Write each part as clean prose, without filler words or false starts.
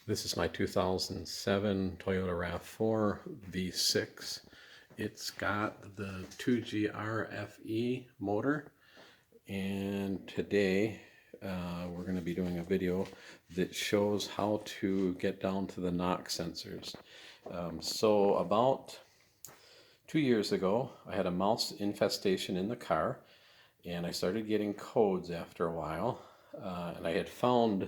This is my 2007 Toyota RAV4 V6. It's got the 2GR-FE motor, and today we're going to be doing a video that shows how to get down to the knock sensors. So about 2 years ago, I had a mouse infestation in the car, and I started getting codes after a while, and I had found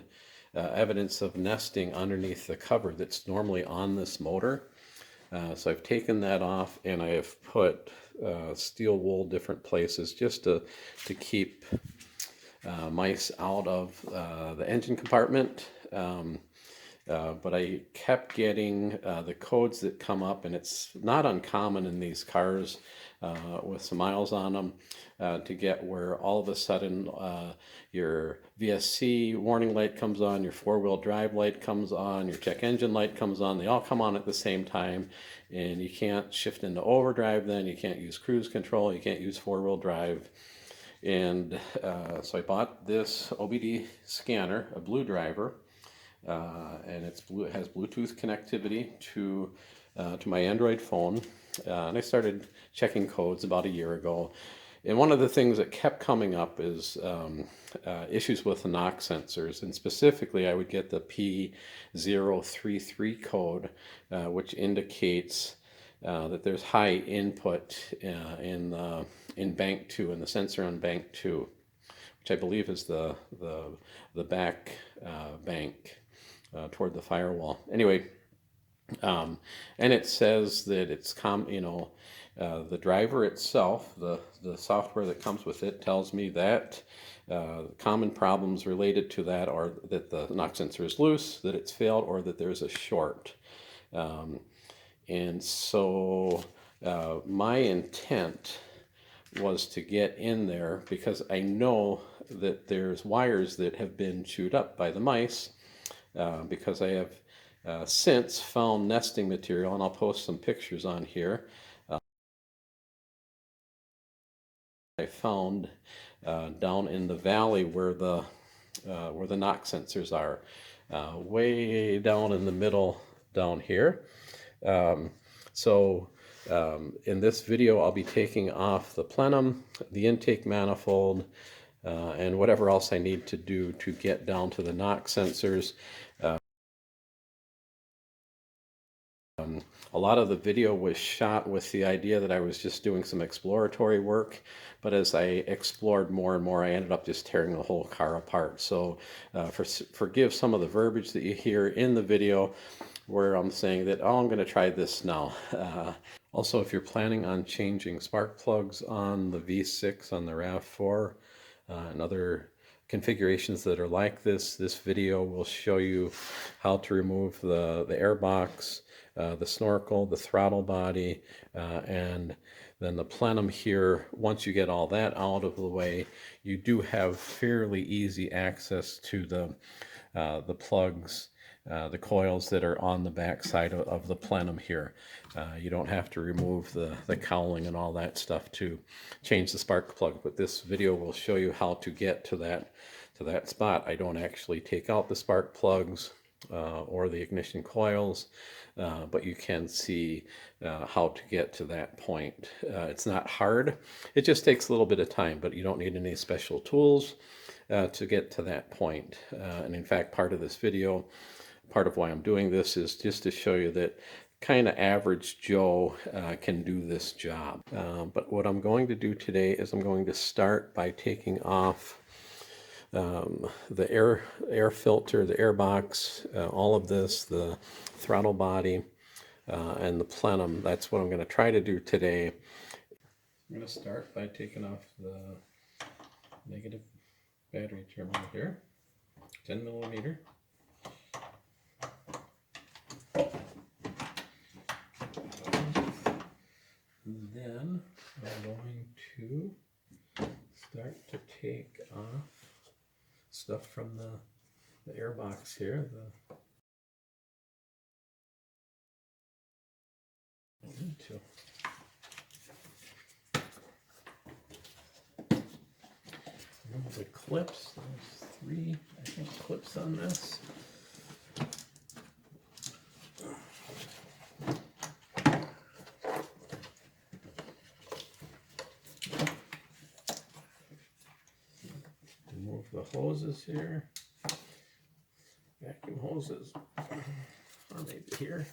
evidence of nesting underneath the cover that's normally on this motor. So I've taken that off, and I have put steel wool different places just to keep mice out of the engine compartment. But I kept getting the codes that come up, and it's not uncommon in these cars with some miles on them to get where all of a sudden your VSC warning light comes on, your four-wheel drive light comes on, your check engine light comes on. They all come on at the same time, and you can't shift into overdrive then, you can't use cruise control, you can't use four-wheel drive. And so I bought this OBD scanner, a blue driver, and it has Bluetooth connectivity to my Android phone. And I started checking codes about a year ago. And one of the things that kept coming up is issues with the knock sensors. And specifically, I would get the P0333 code, which indicates that there's high input in bank 2, in the sensor on bank 2, which I believe is the back bank toward the firewall. Anyway, and it says that it's the driver itself, the software that comes with it, tells me that common problems related to that are that the knock sensor is loose, that it's failed, or that there's a short. And so my intent was to get in there because I know that there's wires that have been chewed up by the mice, because I have since found nesting material, and I'll post some pictures on here. I found down in the valley where the knock sensors are, way down in the middle down here. In this video, I'll be taking off the plenum, the intake manifold, and whatever else I need to do to get down to the knock sensors. A lot of the video was shot with the idea that I was just doing some exploratory work, but as I explored more and more, I ended up just tearing the whole car apart. So forgive some of the verbiage that you hear in the video where I'm saying that, oh, I'm going to try this now. Also, if you're planning on changing spark plugs on the V6 on the RAV4 and other configurations that are like this video will show you how to remove the air box, the snorkel, the throttle body, and then the plenum here. Once you get all that out of the way, you do have fairly easy access to the plugs, the coils that are on the back side of the plenum here. You don't have to remove the cowling and all that stuff to change the spark plug, but this video will show you how to get to that spot. I don't actually take out the spark plugs or the ignition coils, but you can see how to get to that point. It's not hard. It just takes a little bit of time, but you don't need any special tools to get to that point. And in fact, part of this video, part of why I'm doing this is just to show you that kind of average Joe can do this job. But what I'm going to do today is I'm going to start by taking off the air filter, the air box, all of this, the throttle body, and the plenum. That's what I'm going to try to do today. I'm going to start by taking off the negative battery terminal here, 10 millimeter. Then I'm going to start to take off stuff from the air box here. The clips, there's 3, I think, clips on this. hoses here, vacuum hoses, or maybe here.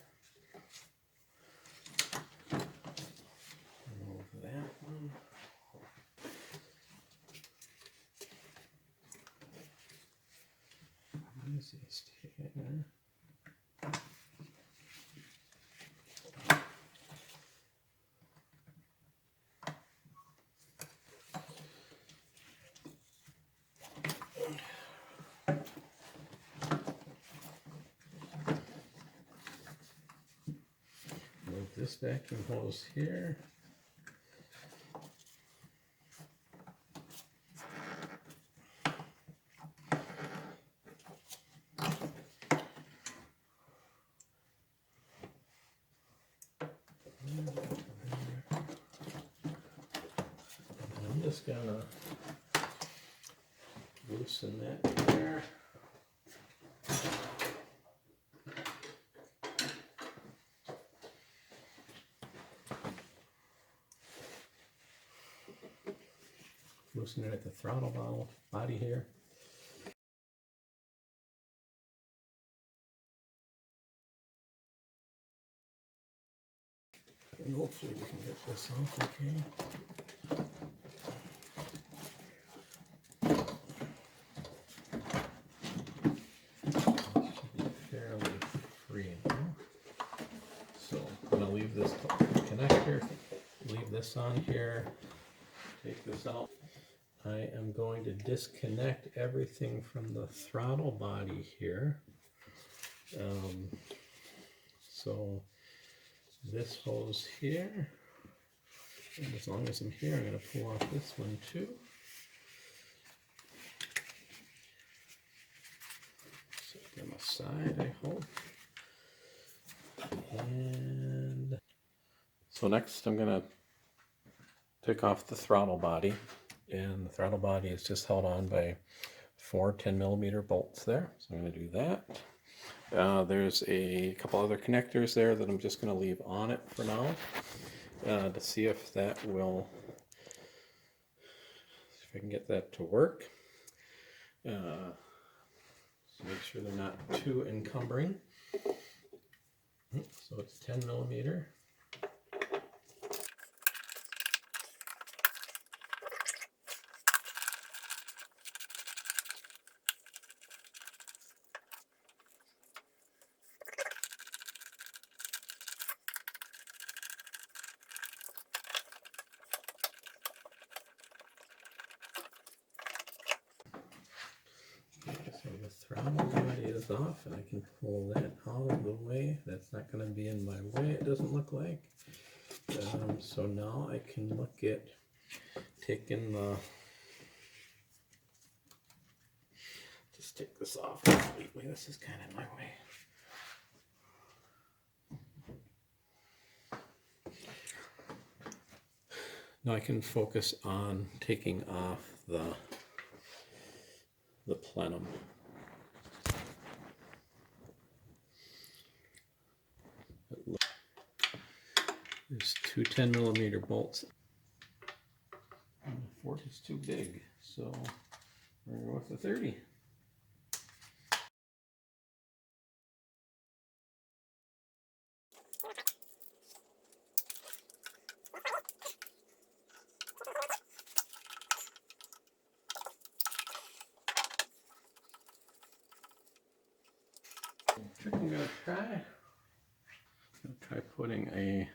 Remove that one. Easiest here. Move this vacuum hose here. I'm just gonna loosen that there. Loosen it at the throttle body here. And hopefully we can get this off okay. Should be fairly free now. So I'm going to leave this connector, leave this on here, take this out. I am going to disconnect everything from the throttle body here. So this hose here, and as long as I'm here, I'm going to pull off this one too. Set them aside, I hope. And so next I'm going to take off the throttle body, and the throttle body is just held on by 4 10mm bolts there. So I'm going to do that. There's a couple other connectors there that I'm just going to leave on it for now to see if that will, if I can get that to work. So make sure they're not too encumbering. So it's 10mm. So the throttle body is off, and I can pull that out of the way. That's not going to be in my way, it doesn't look like. So now I can look at taking the, just take this off completely. This is kind of in my way. Now I can focus on taking off the plenum. There's two 10mm bolts. And the 40 is too big, so we're going to go with the 30. Trick I'm going to try putting a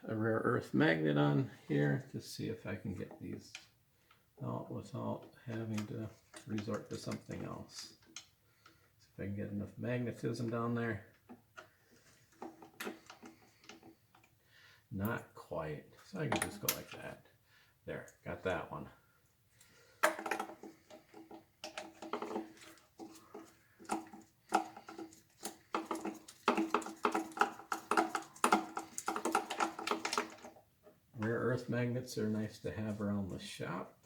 rare earth magnet on here to see if I can get these out without having to resort to something else. See if I can get enough magnetism down there. Not quite, so I can just go like that. There, got that one. Rare earth magnets are nice to have around the shop.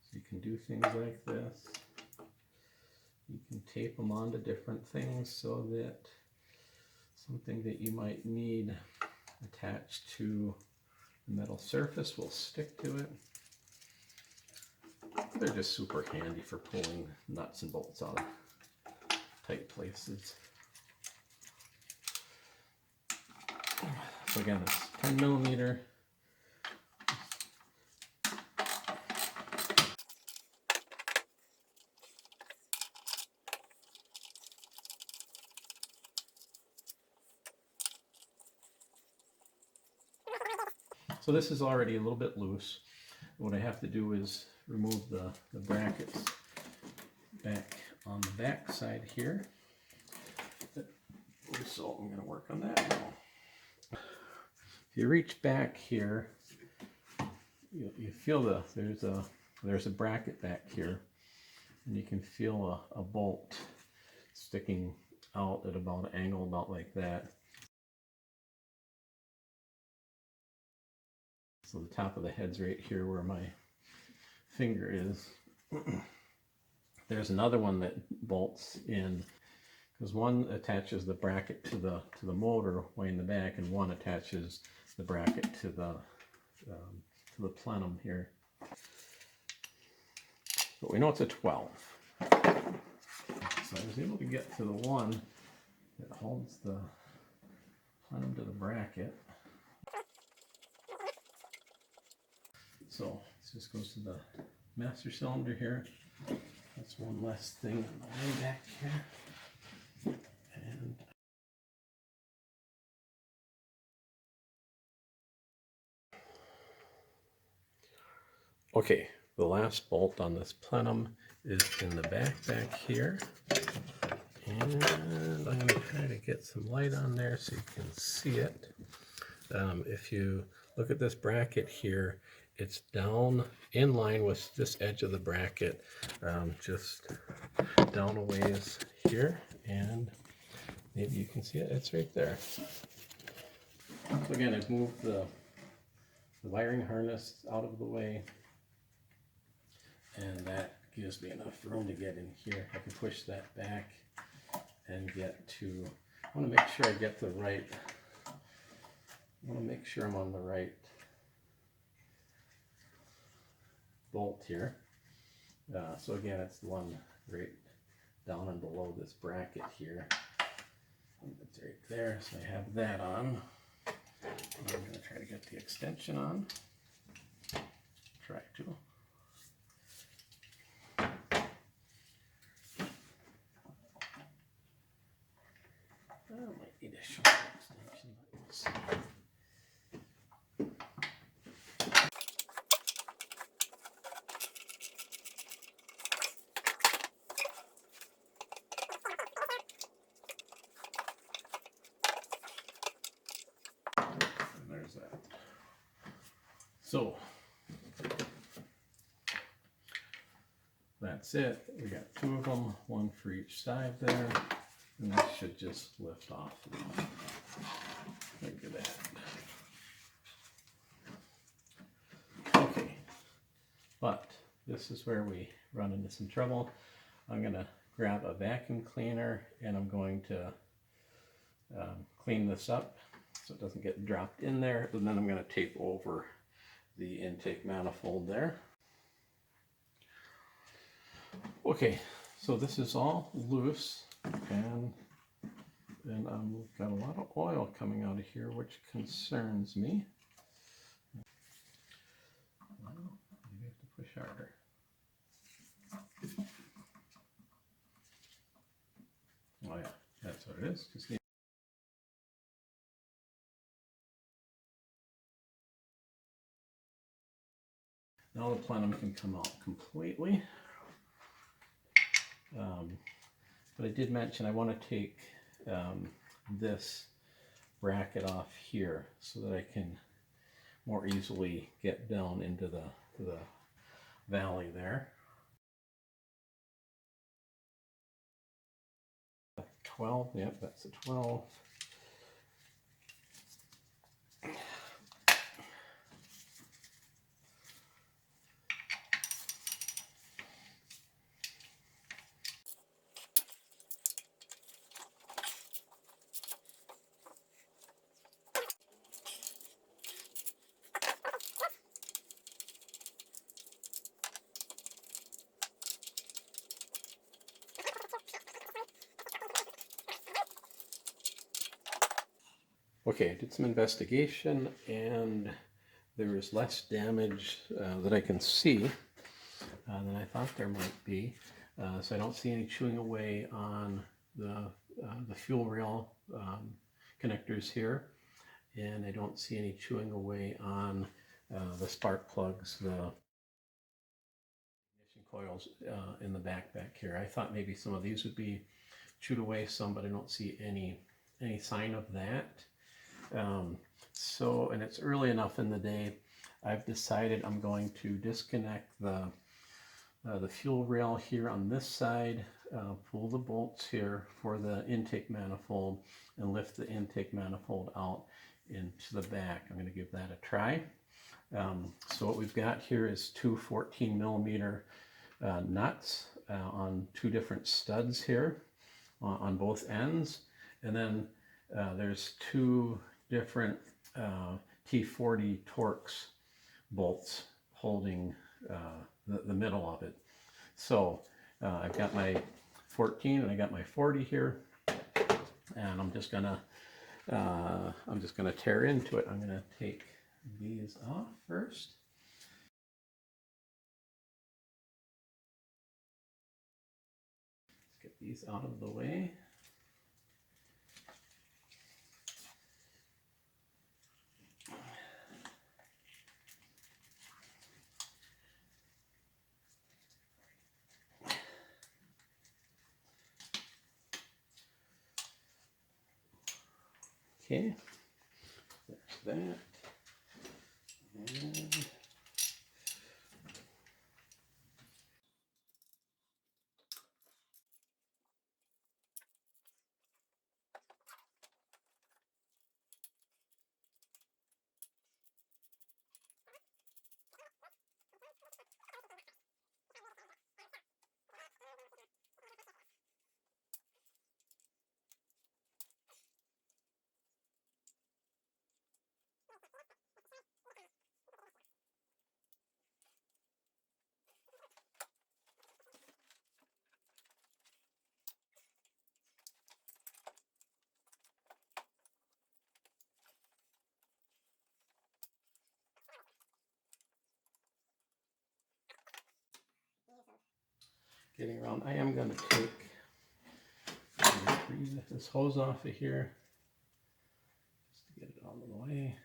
So you can do things like this. You can tape them onto different things so that something that you might need attached to the metal surface will stick to it. They're just super handy for pulling nuts and bolts out of tight places. So again, it's 10 millimeter. So this is already a little bit loose. What I have to do is remove the brackets back on the back side here. So I'm going to work on that now. If you reach back here, you feel there's a bracket back here, and you can feel a bolt sticking out at about an angle about like that. So the top of the head's right here where my finger is. There's another one that bolts in, because one attaches the bracket to the motor way in the back, and one attaches the bracket to the plenum here. But we know it's a 12. So I was able to get to the one that holds the plenum to the bracket. So this just goes to the master cylinder here. That's one less thing on the way back here. And okay, the last bolt on this plenum is in the back here. And I'm going to try to get some light on there so you can see it. If you look at this bracket here, it's down in line with this edge of the bracket, just down a ways here, and maybe you can see it, it's right there. So again, I've moved the wiring harness out of the way, and that gives me enough room to get in here. I can push that back and get to, I want to make sure I get the right, I want to make sure I'm on the right bolt here. So again, it's the one right down and below this bracket here. It's right there, so I have that on. I'm going to try to get the extension on. Try to. I might need a short extension. Let's see. There's that. So that's it. We got two of them, one for each side there, and this should just lift off. Look at that. Okay, but this is where we run into some trouble. I'm going to grab a vacuum cleaner and I'm going to clean this up so it doesn't get dropped in there, and then I'm going to tape over the intake manifold there. Okay, so this is all loose, and I've got a lot of oil coming out of here, which concerns me. Well, maybe I have to push harder. Oh yeah, that's what it is. Just need now the plenum can come out completely. But I did mention I want to take this bracket off here so that I can more easily get down into the valley there. 12, yep, that's a 12. Okay, I did some investigation and there is less damage that I can see than I thought there might be. So I don't see any chewing away on the fuel rail connectors here, and I don't see any chewing away on the spark plugs, the ignition coils in the back here. I thought maybe some of these would be chewed away some, but I don't see any sign of that. So, and it's early enough in the day, I've decided I'm going to disconnect the fuel rail here on this side, pull the bolts here for the intake manifold, and lift the intake manifold out into the back. I'm going to give that a try. So what we've got here is two 14mm nuts on two different studs here on both ends, and then there's two different T40 Torx bolts holding the middle of it. So I've got my 14 and I got my 40 here, and I'm just gonna tear into it. I'm gonna take these off first. Let's get these out of the way. Okay, there's that. And getting around, I am going to take this hose off of here just to get it out of the way.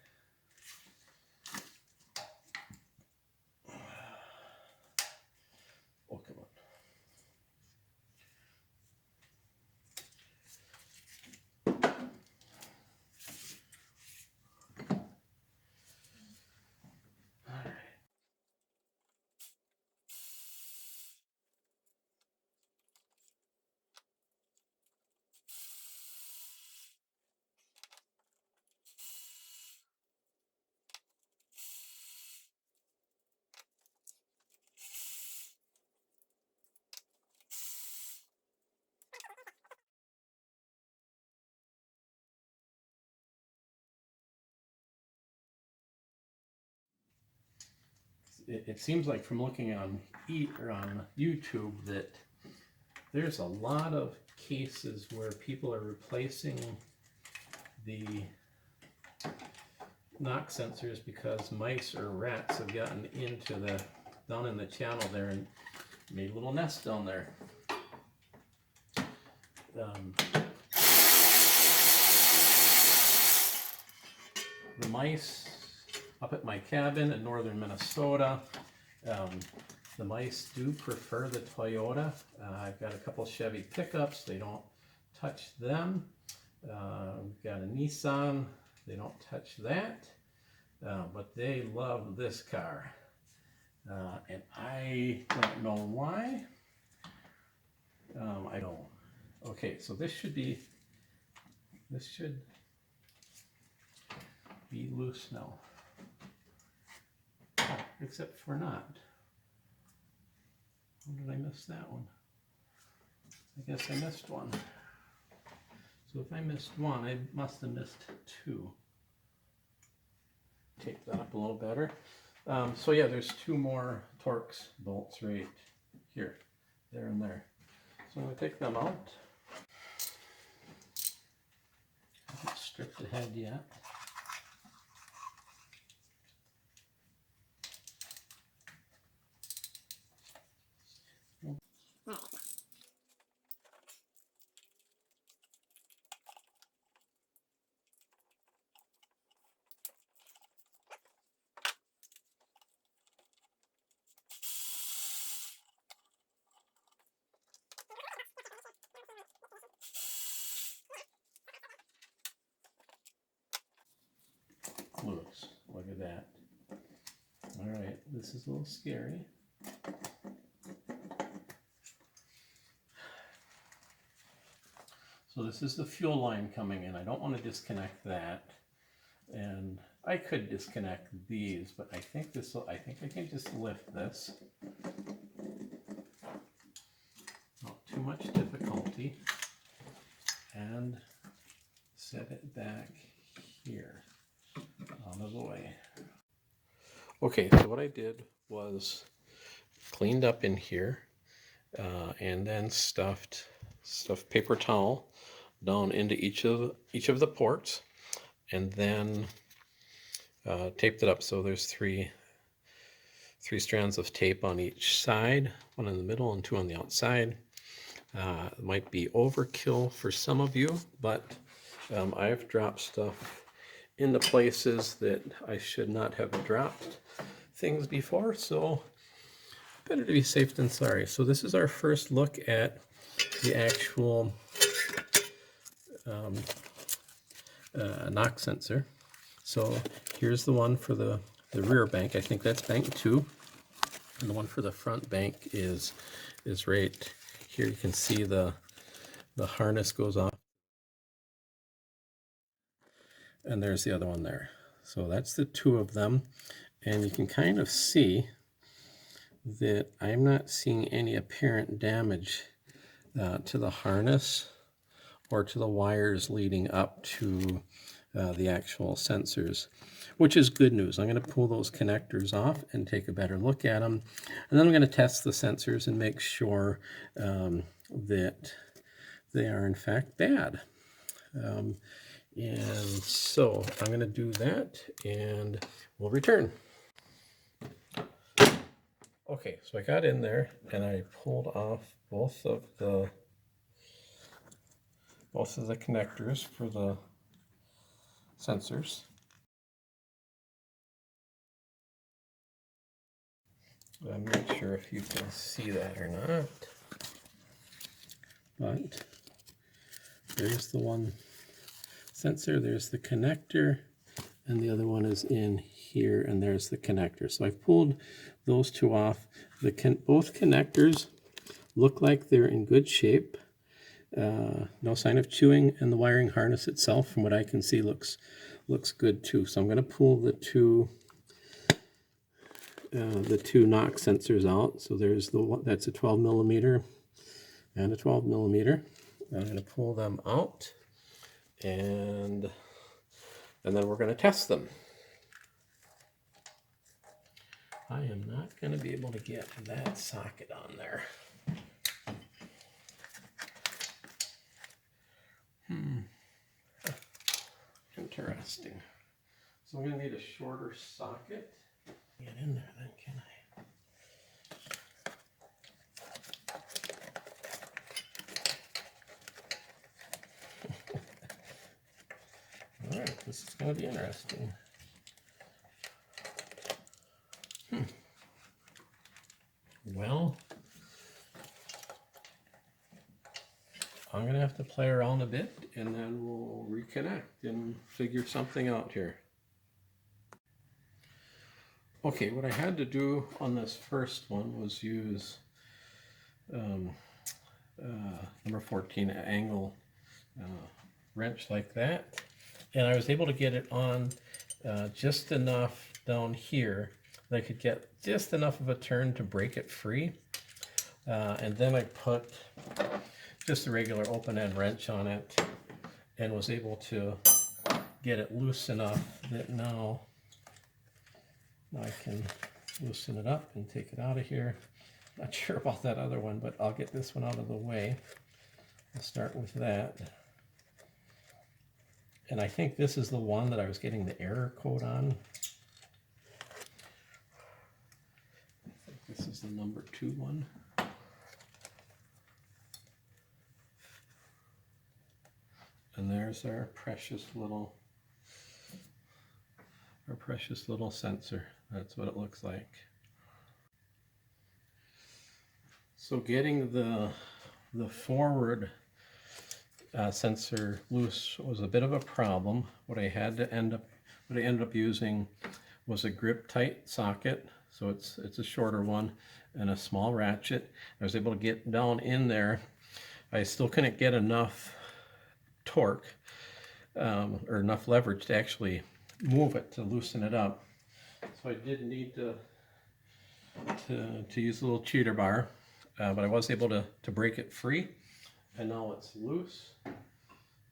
Oh, come on. It seems like from looking on YouTube that there's a lot of cases where people are replacing the knock sensors because mice or rats have gotten into down in the channel there and made a little nest down there. The mice up at my cabin in northern Minnesota, the mice do prefer the Toyota. I've got a couple Chevy pickups, they don't touch them. We've got a Nissan, they don't touch that, but they love this car. And I don't know why. I don't. Okay, so this should be loose now. Oh, except for not. How did I miss that one? I guess I missed one. So if I missed one, I must have missed two. Tape that up a little better. So yeah, there's two more Torx bolts right here, there and there. So I'm going to take them out. Strip ahead yet. Looks, look at that. All right, this is a little scary. So this is the fuel line coming in. I don't want to disconnect that. And I could disconnect these, but I think I think I can just lift this. Not too much difficulty. And set it back here. Out of the way. Okay, so what I did was cleaned up in here and then stuffed paper towel down into each of the ports, and then taped it up. So there's three strands of tape on each side, one in the middle and two on the outside. It might be overkill for some of you, but I've dropped stuff into places that I should not have dropped things before, so better to be safe than sorry. So this is our first look at the actual knock sensor. So here's the one for the rear bank. I think that's bank 2, and the one for the front bank is right here. You can see the harness goes off, and there's the other one there. So that's the two of them, and you can kind of see that I'm not seeing any apparent damage to the harness or to the wires leading up to the actual sensors, which is good news. I'm going to pull those connectors off and take a better look at them, and then I'm going to test the sensors and make sure that they are in fact bad. And so I'm going to do that and we'll return. Okay, so I got in there and I pulled off both of the connectors for the sensors. I'm not sure if you can see that or not, but there's the one sensor, there's the connector, and the other one is in here, and there's the connector. So I've pulled those two off. Both connectors look like they're in good shape. No sign of chewing, and the wiring harness itself, from what I can see, looks good too. So I'm going to pull the two knock sensors out. So there's that's a 12 millimeter and a 12 millimeter. I'm going to pull them out, and then we're going to test them. I am not going to be able to get that socket on there. Interesting. So I'm going to need a shorter socket. Get in there then, can I? All right, this is going to be interesting. Well, I'm going to have to play around a bit, and then we'll reconnect and figure something out here. Okay, what I had to do on this first one was use number 14 angle wrench like that, and I was able to get it on just enough down here that I could get just enough of a turn to break it free, and then I put just a regular open-end wrench on it and was able to get it loose enough that now I can loosen it up and take it out of here. Not sure about that other one, but I'll get this one out of the way. I'll start with that. And I think this is the one that I was getting the error code on. I think this is the number 2 one. And there's our precious little sensor. That's what it looks like. So getting the forward sensor loose was a bit of a problem. What I ended up using was a grip tight socket. So it's a shorter one and a small ratchet. I was able to get down in there. I still couldn't get enough torque or enough leverage to actually move it to loosen it up. So I did need to use a little cheater bar, but I was able to break it free, and now it's loose.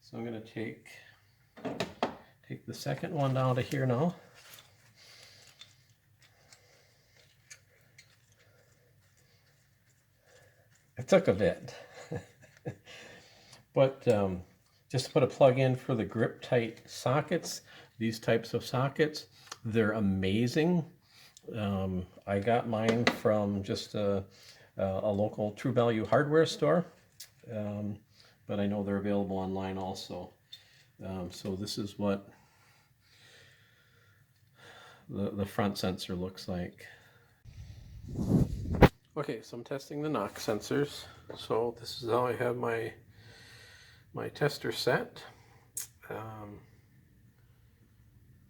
So I'm going to take the second one down to here now. It took a bit, but just to put a plug in for the grip tight sockets, these types of sockets, they're amazing. I got mine from just a local True Value hardware store, but I know they're available online also. So this is what the front sensor looks like. Okay, so I'm testing the knock sensors. So this is how I have my tester set.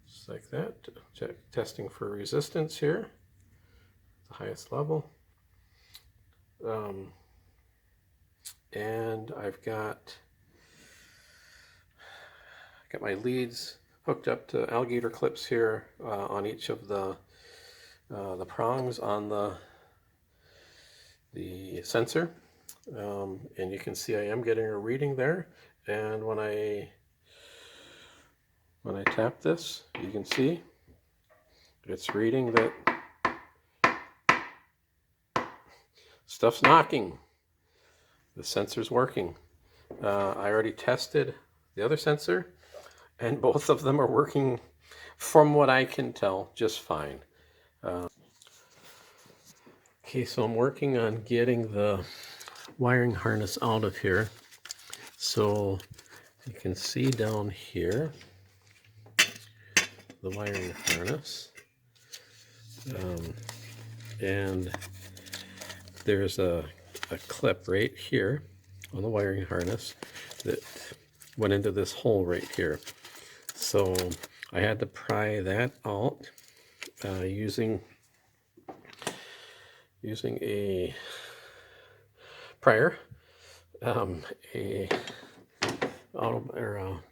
Just like that. Testing for resistance here, the highest level. And I've got my leads hooked up to alligator clips here on each of the prongs on the sensor, and you can see I am getting a reading there. And when I tap this, you can see it's reading that stuff's knocking. The sensor's working. I already tested the other sensor, and both of them are working, from what I can tell, just fine. Okay, so I'm working on getting the wiring harness out of here. So you can see down here the wiring harness, and there's a clip right here on the wiring harness that went into this hole right here. So I had to pry that out using a prior, a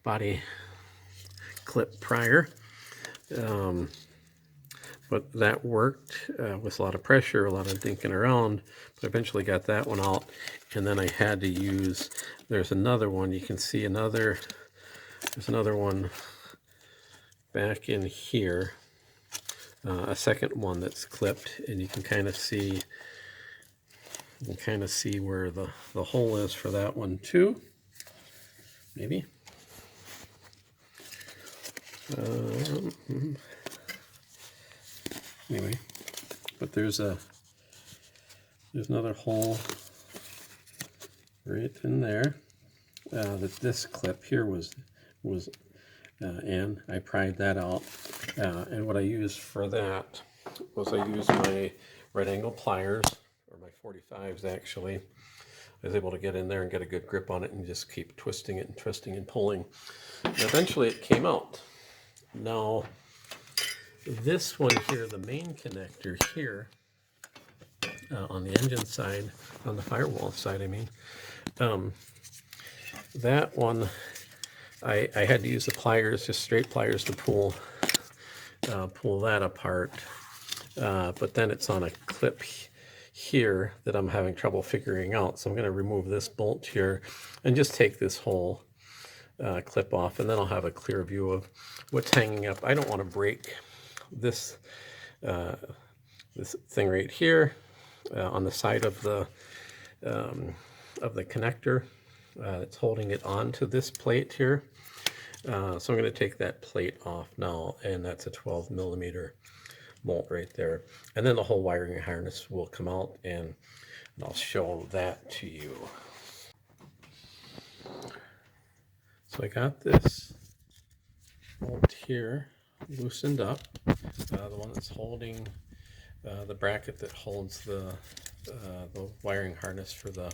body clip prior, but that worked with a lot of pressure, a lot of dinking around, but eventually got that one out. And then I had to use, there's another one, you can see there's another one back in here, a second one that's clipped, and you can kind of see where the hole is for that one too, maybe. Anyway, but there's another hole right in there that this clip here was in. I pried that out, and what I used for that was I used my right angle pliers, or my 45s actually. I was able to get in there and get a good grip on it and just keep twisting it and twisting and pulling. And eventually it came out. Now this one here, the main connector here, on the engine side, on the firewall side I mean, that one I had to use the pliers, just straight pliers, to pull that apart, but then it's on a clip here that I'm having trouble figuring out. So I'm going to remove this bolt here and just take this whole clip off, and then I'll have a clear view of what's hanging up. I don't want to break this this thing right here on the side of the connector that's holding it onto this plate here. So I'm going to take that plate off now, and that's a 12mm bolt right there. And then the whole wiring harness will come out, and I'll show that to you. So I got this bolt here loosened up, the one that's holding the bracket that holds the wiring harness for the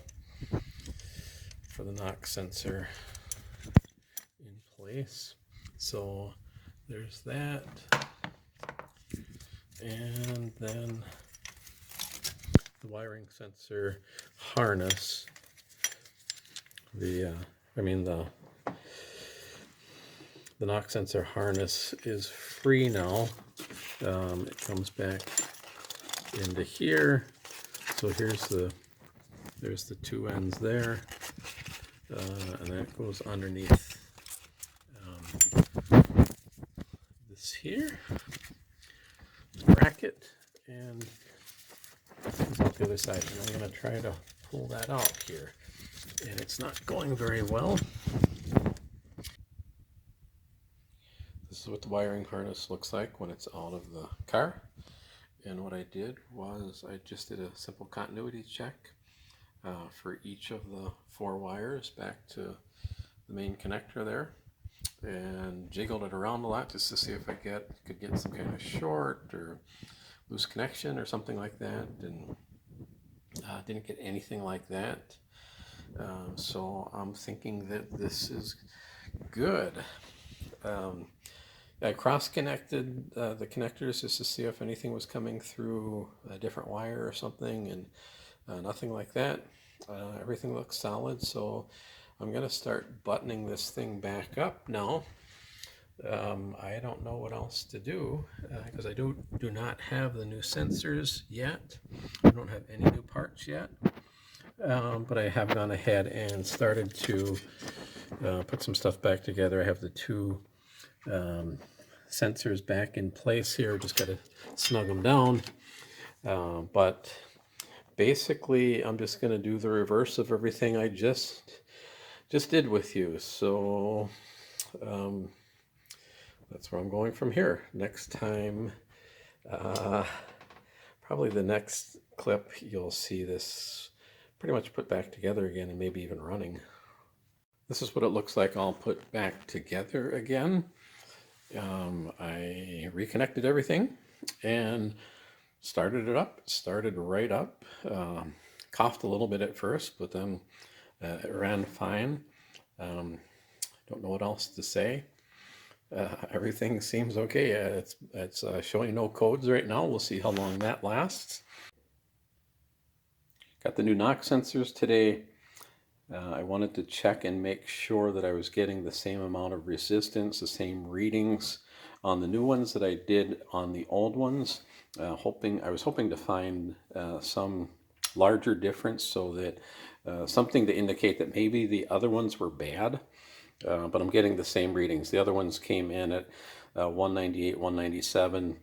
knock sensor in place. So there's that, and then the wiring sensor harness. The knock sensor harness is free now. It comes back into here. So there's the two ends there, and that goes underneath this here bracket, and comes out the other side. And I'm going to try to pull that out here, and it's not going very well. This is what the wiring harness looks like when it's out of the car. And what I did was I just did a simple continuity check for each of the 4 wires back to the main connector there, and jiggled it around a lot just to see if I could get some kind of short or loose connection or something like that, and didn't get anything like that. So I'm thinking that this is good. I cross-connected the connectors just to see if anything was coming through a different wire or something, and nothing like that. Everything looks solid, so I'm going to start buttoning this thing back up now. I don't know what else to do because I do not have the new sensors yet. I don't have any new parts yet, but I have gone ahead and started to put some stuff back together. I have the 2 sensors back in place here. Just got to snug them down, but basically I'm just going to do the reverse of everything I just did with you. So that's where I'm going from here. Next time, probably the next clip, you'll see this pretty much put back together again, and maybe even running. This is what it looks like all put back together again. I reconnected everything and started it up, started right up. Coughed a little bit at first, but then it ran fine. Don't know what else to say. Everything seems okay. It's showing no codes right now. We'll see how long that lasts. Got the new knock sensors today. I wanted to check and make sure that I was getting the same amount of resistance, the same readings on the new ones that I did on the old ones. I was hoping to find some larger difference, so that something to indicate that maybe the other ones were bad, but I'm getting the same readings. The other ones came in at 198, 197.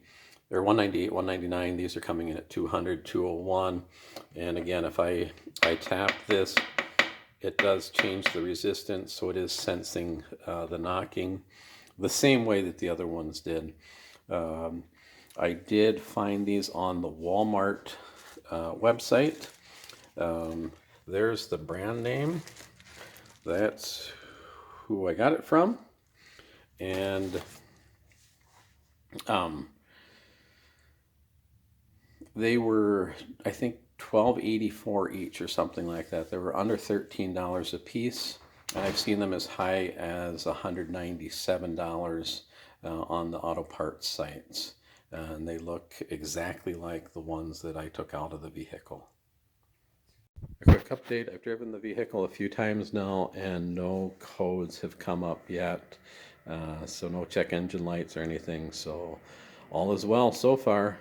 They're 198, 199. These are coming in at 200, 201. And again, if I tap this, it does change the resistance, so it is sensing the knocking the same way that the other ones did. I did find these on the Walmart website. There's the brand name. That's who I got it from. And they were, I think, $12.84 each or something like that. They were under $13 a piece. And I've seen them as high as $197 on the auto parts sites. And they look exactly like the ones that I took out of the vehicle. A quick update, I've driven the vehicle a few times now and no codes have come up yet. So no check engine lights or anything. So all is well so far.